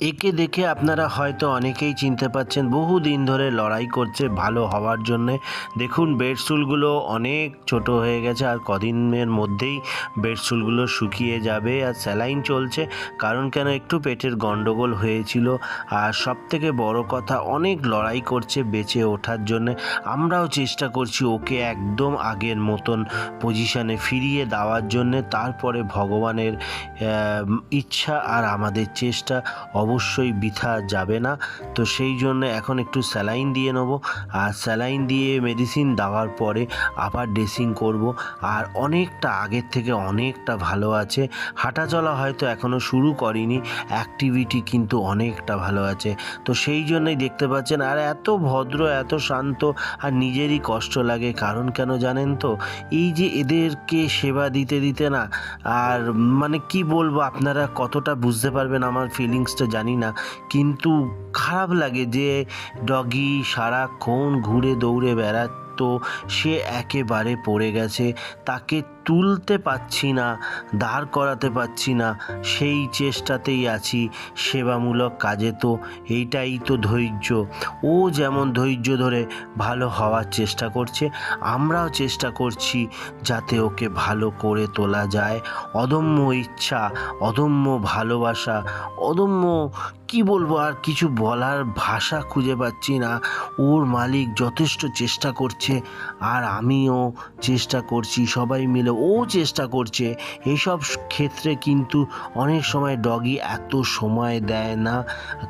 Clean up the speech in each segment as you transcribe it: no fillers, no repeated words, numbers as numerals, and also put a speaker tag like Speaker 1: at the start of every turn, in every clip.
Speaker 1: একে দেখে আপনারা হয়তো অনেকেই চিনতে পারছেন, বহুদিন ধরে লড়াই করছে ভালো হওয়ার জন্যে। দেখুন বেডশুলগুলো অনেক ছোট হয়ে গেছে, আর কদিনের মধ্যেই বেডশুলগুলো শুকিয়ে যাবে। আর স্যালাইন চলছে, কারণ কেন একটু পেটের গন্ডগোল হয়েছিল। আর সবথেকে বড় কথা, অনেক লড়াই করছে বেঁচে ওঠার জন্যে। আমরাও চেষ্টা করছি ওকে একদম আগের মতন পজিশানে ফিরিয়ে দেওয়ার জন্যে। তারপরে ভগবানের ইচ্ছা আর আমাদের চেষ্টা অবশ্যই বৃথা যাবে না। তো সেই জন্য এখন একটু স্যালাইন দিয়ে নেবো, আর স্যালাইন দিয়ে মেডিসিন দেওয়ার পরে আবার ড্রেসিং করব। আর অনেকটা আগের থেকে অনেকটা ভালো আছে। হাঁটা চলা হয়তো এখনও শুরু করিনি, অ্যাক্টিভিটি কিন্তু অনেকটা ভালো আছে। তো সেই জন্যই দেখতে পাচ্ছেন। আর এত ভদ্র, এত শান্ত, আর নিজেরই কষ্ট লাগে। কারণ কেন জানেন তো, এই যে এদেরকে সেবা দিতে দিতে না, আর মানে কি বলবো, আপনারা কতটা বুঝতে পারবেন আমার ফিলিংসটা জানি না, কিন্তু খারাপ লাগে যে ডগি সারাক্ষণ ঘুরে দৌড়ে বেড়াতো, সে একেবারে পড়ে গেছে। তাকে তুলতে পারছি না, দাঁড় করাতে পারছি না, সেই চেষ্টাতেই আছি সেবামূলক কাজে। তো এইটাই তো ধৈর্য। ও যেমন ধৈর্য ধরে ভালো হওয়ার চেষ্টা করছে, আমরাও চেষ্টা করছি যাতে ওকে ভালো করে তোলা যায়। অদম্য ইচ্ছা, অদম্য ভালোবাসা, অদম্য কি বলবো, আর কিছু বলার ভাষা খুঁজে পাচ্ছি না। ওর মালিক যথেষ্ট চেষ্টা করছে, আর আমিও চেষ্টা করছি, সবাই মিলে ও চেষ্টা করছে। এইসব ক্ষেত্রে কিন্তু অনেক সময় ডগি এত সময় দেয় না,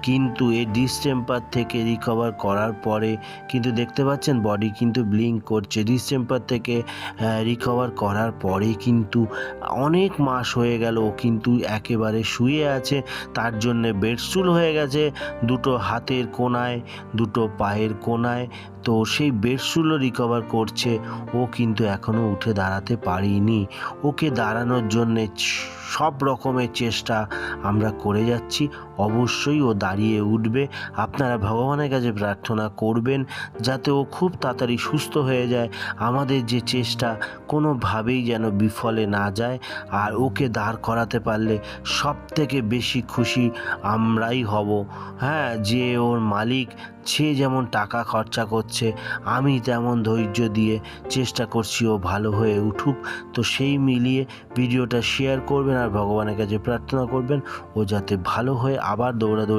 Speaker 1: কিন্তু এই ডিসটেম্পার থেকে রিকভার করার পরে কিন্তু দেখতে পাচ্ছেন বডি কিন্তু ব্লিঙ্ক করছে। ডিসটেম্পার থেকে রিকভার করার পরে কিন্তু অনেক মাস হয়ে গেল ও কিন্তু একেবারে শুয়ে আছে। তার জন্যে বেডশুল হয়ে গেছে দুটো হাতের কোণায়, দুটো পায়ের কোণায়। তো সেই বেডশুলও রিকভার করছে। ও কিন্তু এখনও উঠে দাঁড়াতে পারিনি। ওকে দাঁড়ানোর জন্যে সব রকমের চেষ্টা আমরা করে যাচ্ছি। অবশ্যই ও দাঁড়িয়ে উঠবে। আপনারা ভগবানের কাছে প্রার্থনা করবেন যাতে ও খুব তাড়াতাড়ি সুস্থ হয়ে যায়। আমাদের যে চেষ্টা কোনোভাবেই যেন বিফলে না যায়। আর ওকে দাঁড় করাতে পারলে সব থেকে বেশি খুশি আমরাই হব। হ্যাঁ, যে ওর মালিক, সে যেমন টাকা খরচা করছে, আমি তেমন ধৈর্য দিয়ে চেষ্টা করছি ও ভালো হয়ে উঠুক। তো সেই মিলিয়ে ভিডিওটা শেয়ার করবেন, আর ভগবানের কাছে প্রার্থনা করবেন ও যাতে ভালো হয়ে আবার দৌড়াদৌড়ি